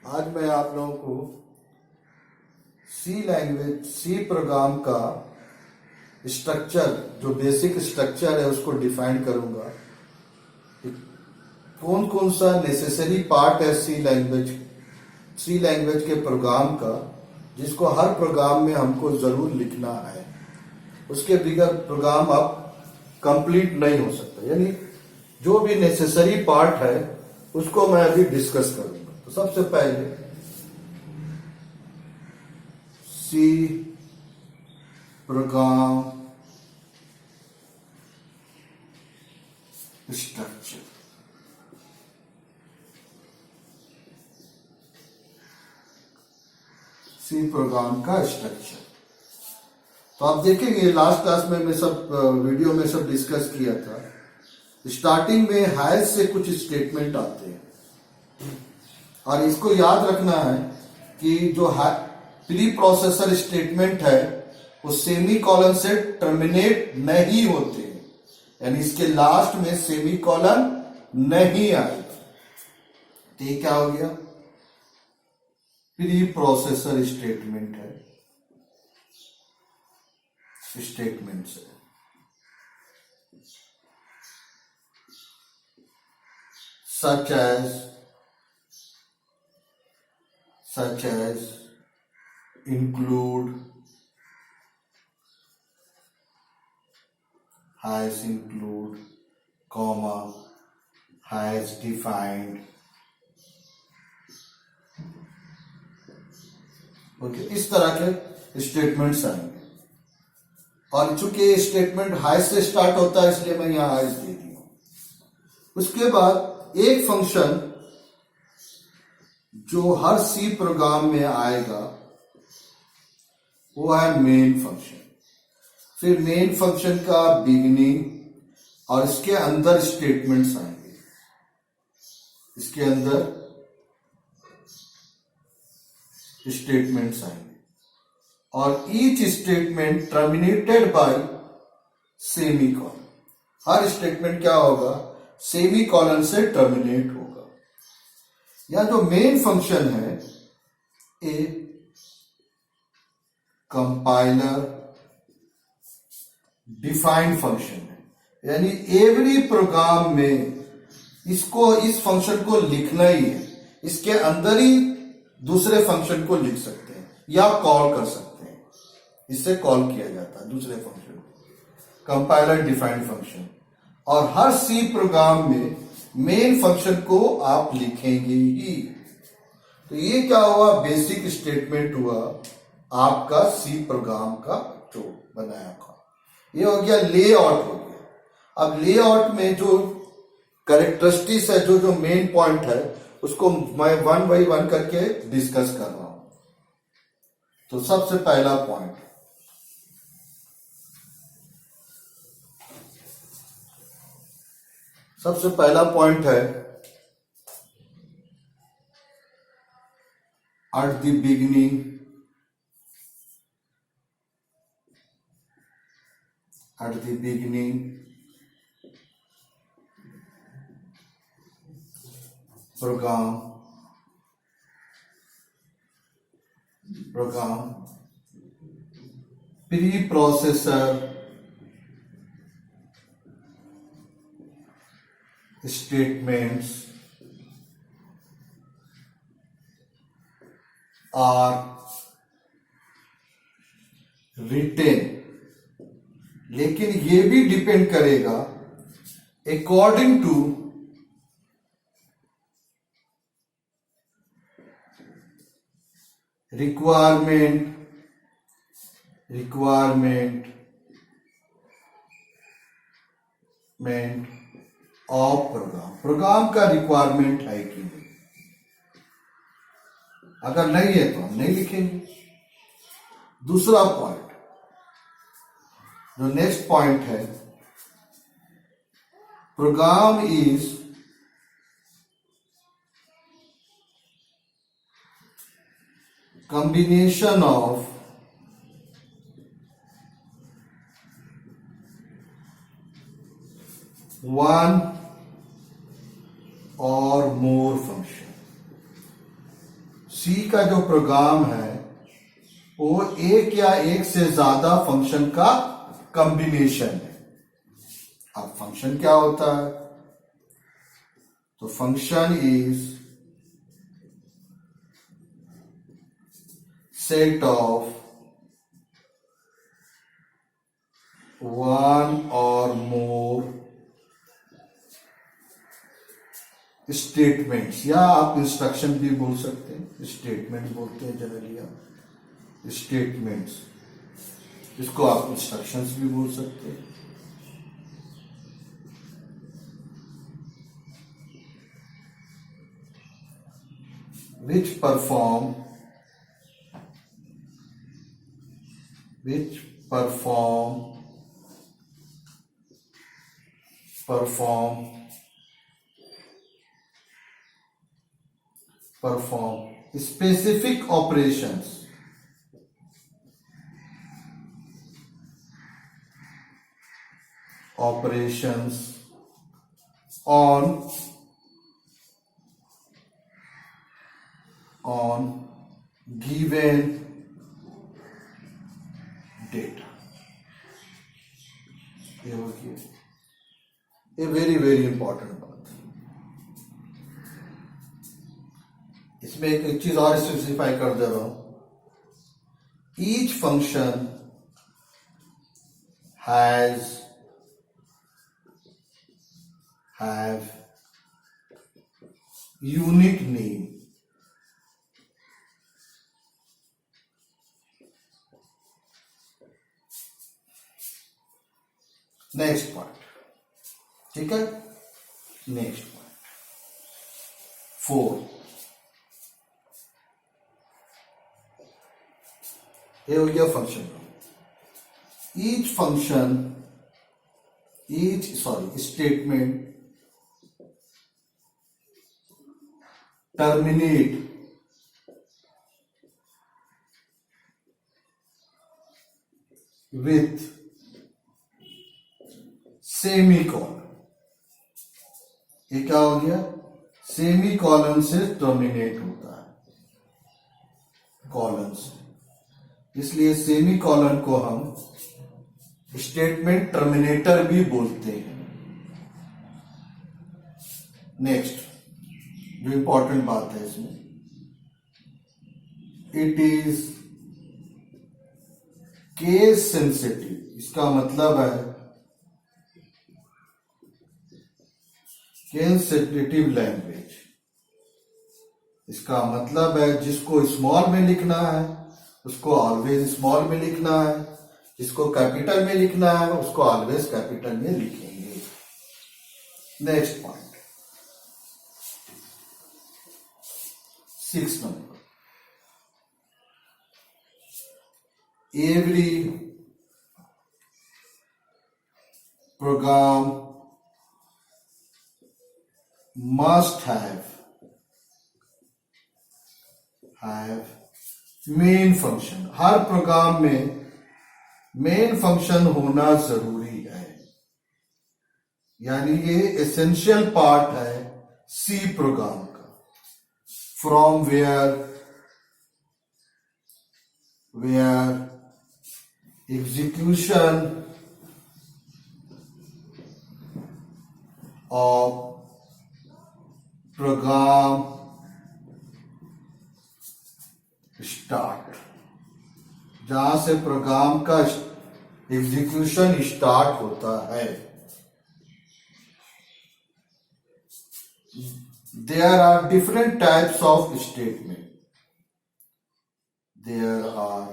आज मैं आप लोगों को सी प्रोग्राम का स्ट्रक्चर, जो बेसिक स्ट्रक्चर है उसको डिफाइन करूंगा। कौन कौन सा नेसेसरी पार्ट है सी लैंग्वेज के प्रोग्राम का, जिसको हर प्रोग्राम में हमको जरूर लिखना है। उसके बगैर प्रोग्राम आप कंप्लीट नहीं हो सकता। यानी जो भी नेसेसरी पार्ट है उसको मैं अभी डिस्कस करूंगा। तो सबसे पहले C program structure. C program का स्ट्रक्चर तो आप देखेंगे लास्ट क्लास में मैं सब वीडियो में सब डिस्कस किया था। स्टार्टिंग में हैज से कुछ स्टेटमेंट आते हैं और इसको याद रखना है कि जो प्री प्रोसेसर स्टेटमेंट है वो सेमी कॉलन से टर्मिनेट नहीं होते हैं, यानी इसके लास्ट में सेमी कॉलन नहीं आएगा। तो ये क्या हो गया? प्री प्रोसेसर स्टेटमेंट है, स्टेटमेंट से such as include, has include, comma, has defined। Okay, इस तरह के स्टेटमेंट्स आएंगे। और चूंकि स्टेटमेंट हाई से स्टार्ट होता है इसलिए मैं यहां हाइज दे दी हूं। उसके बाद एक फंक्शन जो हर सी प्रोग्राम में आएगा वो है मेन फंक्शन। फिर मेन फंक्शन का बिगिनिंग और इसके अंदर स्टेटमेंट्स आएंगे। इसके अंदर स्टेटमेंट्स आएंगे और each statement terminated bye semi colon. हर स्टेटमेंट क्या होगा? सेमी कॉलन से टर्मिनेट होगा। यह जो मेन फंक्शन है ए कंपाइलर डिफाइंड फंक्शन है, यानी एवरी प्रोग्राम में इस फंक्शन को लिखना ही है। इसके अंदर ही दूसरे फंक्शन को लिख सकते हैं या कॉल कर सकते हैं। इससे कॉल किया जाता है दूसरे फंक्शन को, कंपाइलर डिफाइंड फंक्शन। और हर सी प्रोग्राम में मेन फंक्शन को आप लिखेंगे ही। तो ये क्या हुआ? बेसिक स्टेटमेंट हुआ आपका सी प्रोग्राम का जो बनाया था। ये हो गया लेआउट हो गया। अब लेआउट में जो कैरेक्टरिस्टिक्स है, जो मेन पॉइंट है, उसको मैं वन बाई वन करके डिस्कस कर रहा हूं। तो सबसे पहला पॉइंट, है at the beginning program preprocessor statements are written, लेकिन ये भी डिपेंड करेगा according to requirement of program का रिक्वायरमेंट है कि नहीं। अगर नहीं है तो हम नहीं लिखेंगे। दूसरा पॉइंट, जो नेक्स्ट पॉइंट है, program is combination of one or more function. C का जो प्रोग्राम है वो एक या एक से ज्यादा फंक्शन का कॉम्बिनेशन है। अब फंक्शन क्या होता है? तो function is set of one और मोर स्टेटमेंट्स, या आप इंस्ट्रक्शन भी बोल सकते हैं, स्टेटमेंट बोलते हैं जनरली आप, स्टेटमेंट्स, इसको आप इंस्ट्रक्शंस भी बोल सकते हैं। which perform perform specific operations on given data। ये हो गया, ये वेरी वेरी इंपॉर्टेंट बात है। इसमें एक चीज और स्पेसिफाई कर दे रहा हूं, each function have unique name। Next point, ठीक है, नेक्स्ट पॉइंट 4, ये हो गया function. Each statement terminate with semicolon. ये क्या हो गया? सेमीकोलन से टर्मिनेट होता है, कॉलन से, इसलिए सेमीकोलन को हम स्टेटमेंट टर्मिनेटर भी बोलते हैं। नेक्स्ट जो इंपॉर्टेंट बात है इसमें, इट इज केस सेंसिटिव। इसका मतलब है केस सेंसिटिव लैंग्वेज। इसका मतलब है जिसको स्मॉल में लिखना है उसको ऑलवेज स्मॉल में लिखना है, जिसको कैपिटल में लिखना है उसको ऑलवेज कैपिटल में लिखेंगे। Next point 6 number, every program must have main function. हर प्रोग्राम में मेन फंक्शन होना जरूरी है, यानी ये एसेंशियल पार्ट है सी प्रोग्राम का। From where execution of program start, जहां से प्रोग्राम का एग्जीक्यूशन स्टार्ट होता है। There are different types of statement. There are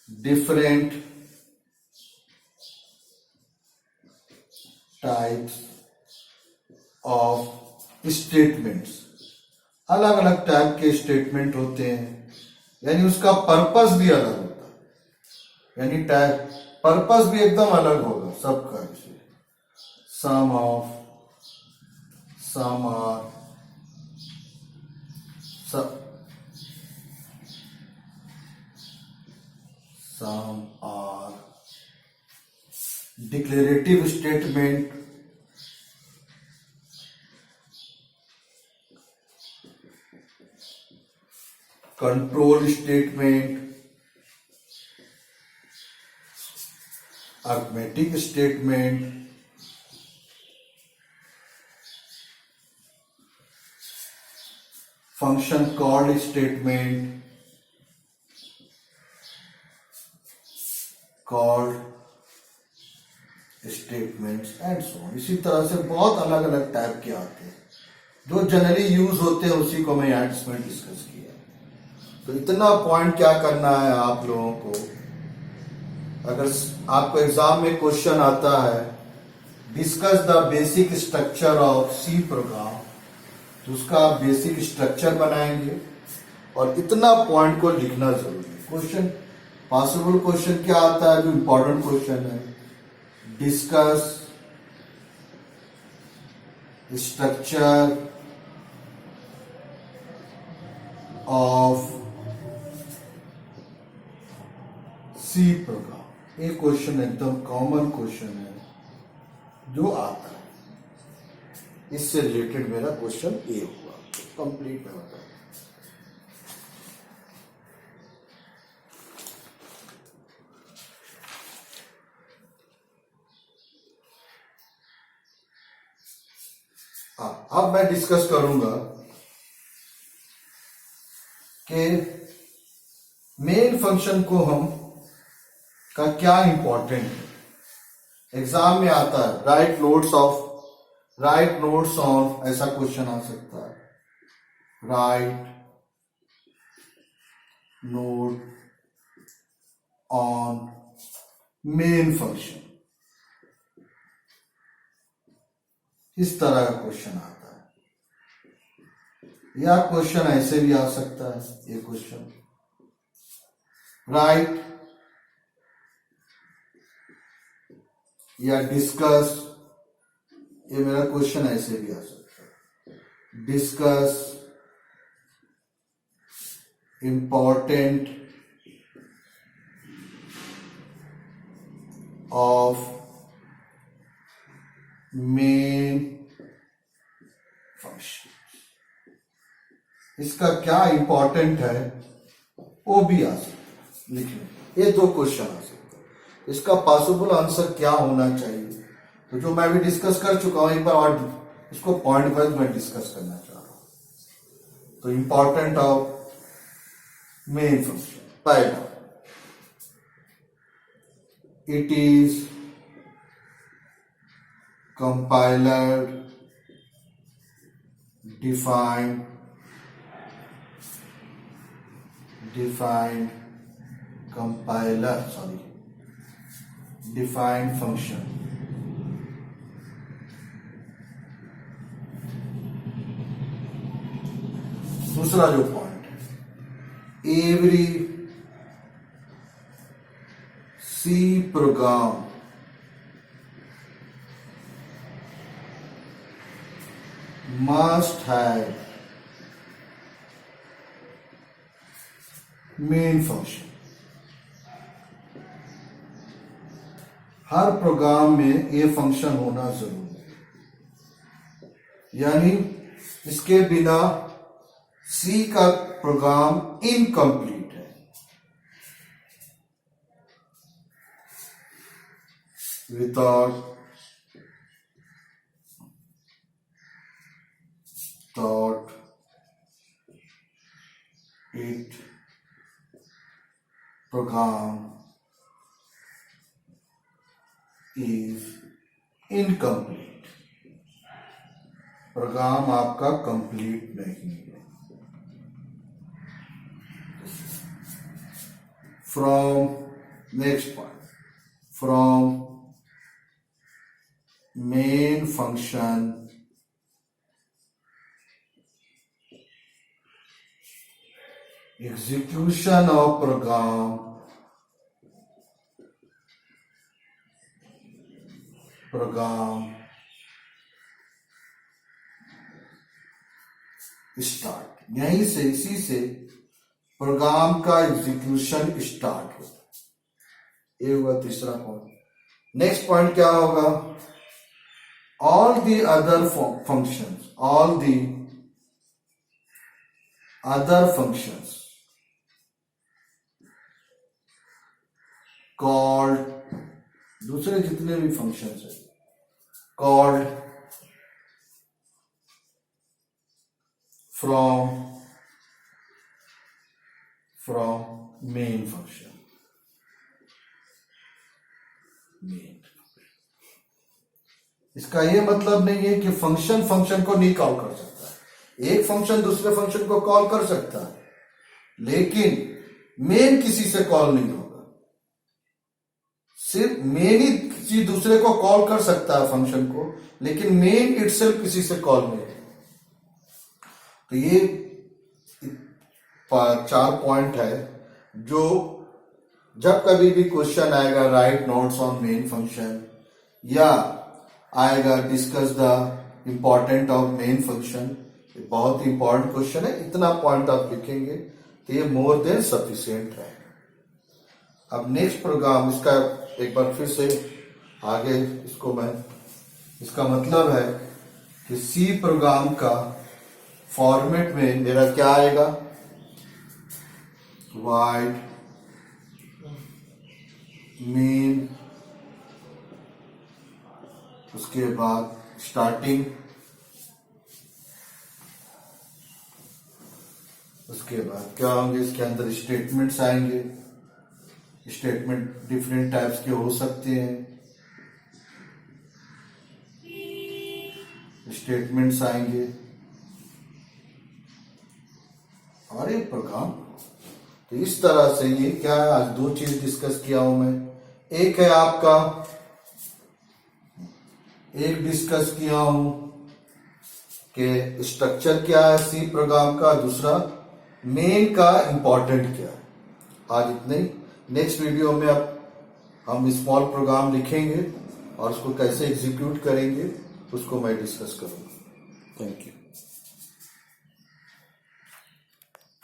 different types of statements। अलग अलग टाइप के स्टेटमेंट होते हैं, यानी उसका पर्पस भी अलग होता है, यानी टाइप पर्पस भी एकदम अलग होगा सबका। Some are some are declarative statement, control statement, arithmetic statement, function called statement, called statements and so on. इसी तरह से बहुत अलग अलग टाइप के आते हैं, जो जनरली यूज होते हैं उसी को मैं यहाँ इसमें डिस्कस किया। तो इतना पॉइंट क्या करना है आप लोगों को, अगर आपको एग्जाम में क्वेश्चन आता है discuss the basic structure of C program, तो उसका आप बेसिक स्ट्रक्चर बनाएंगे और इतना पॉइंट को लिखना जरूरी है। क्वेश्चन पॉसिबल क्वेश्चन क्या आता है, जो इंपॉर्टेंट क्वेश्चन है, discuss structure of C program. ये क्वेश्चन एकदम कॉमन क्वेश्चन है जो आता है, इससे रिलेटेड मेरा क्वेश्चन ए हुआ। कंप्लीट में बता अब मैं डिस्कस करूंगा कि मेन फंक्शन को हम का क्या इंपॉर्टेंट है। एग्जाम में आता है राइट नोट्स ऑन, ऐसा क्वेश्चन आ सकता है, right note on main function, इस तरह का क्वेश्चन आता है। या क्वेश्चन ऐसे भी आ सकता है, ये क्वेश्चन राइट या डिस्कस, ये मेरा क्वेश्चन ऐसे भी आ सकता है, discuss important of main function. इसका क्या इंपॉर्टेंट है वो भी आ सकता है लिखने। ये दो क्वेश्चन आ सकते हैं, इसका पॉसिबल आंसर क्या होना चाहिए, तो जो मैं भी डिस्कस कर चुका हूं, एक बार और इसको पॉइंट वाइज मैं डिस्कस करना चाह रहा हूं। तो इंपॉर्टेंट ऑफ मेन फंक्शन, पहला, it is compiler defined function। दूसरा जो पॉइंट है, every C program must have main function। हर प्रोग्राम में ये फंक्शन होना जरूरी है, यानी इसके बिना सी का प्रोग्राम इनकम्प्लीट है। Without it program is incomplete। प्रोग्राम आपका कंप्लीट नहीं है। From next point, from main function execution of program start, यहीं से इसी से प्रोग्राम का एग्जीक्यूशन स्टार्ट होता है। ये हुआ तीसरा पॉइंट। नेक्स्ट पॉइंट क्या होगा, all the other functions called, दूसरे जितने भी फंक्शंस है, called from main function, main. इसका ये मतलब नहीं है कि फंक्शन को नहीं कॉल कर सकता है। एक फंक्शन दूसरे फंक्शन को कॉल कर सकता है, लेकिन मेन किसी से कॉल नहीं होगा। सिर्फ मेन ही किसी दूसरे को कॉल कर सकता है फंक्शन को, लेकिन मेन इटसेल्फ किसी से कॉल नहीं है। तो ये 4 पॉइंट है जो जब कभी भी क्वेश्चन आएगा right notes on main function, या आएगा discuss the important of main function, बहुत ही इंपॉर्टेंट क्वेश्चन है, इतना पॉइंट आप लिखेंगे तो ये मोर देन सफिशिएंट है। अब नेक्स्ट प्रोग्राम, इसका एक बार फिर से आगे इसको मैं, इसका मतलब है कि सी प्रोग्राम का फॉर्मेट में मेरा क्या आएगा, वाइड मेन, उसके बाद स्टार्टिंग, उसके बाद क्या होंगे, इसके अंदर स्टेटमेंट्स आएंगे। स्टेटमेंट डिफरेंट टाइप्स के हो सकते हैं, स्टेटमेंट्स आएंगे। और एक प्रोग्राम, तो इस तरह से ये क्या है, आज 2 चीज डिस्कस किया हूं मैं। एक है आपका, एक डिस्कस किया हूं कि स्ट्रक्चर क्या है सी प्रोग्राम का, दूसरा मेन का इंपॉर्टेंट क्या है। आज इतने ही। नेक्स्ट वीडियो में अब हम स्मॉल प्रोग्राम लिखेंगे और उसको कैसे एग्जीक्यूट करेंगे उसको मैं डिस्कस करूंगा। Thank you.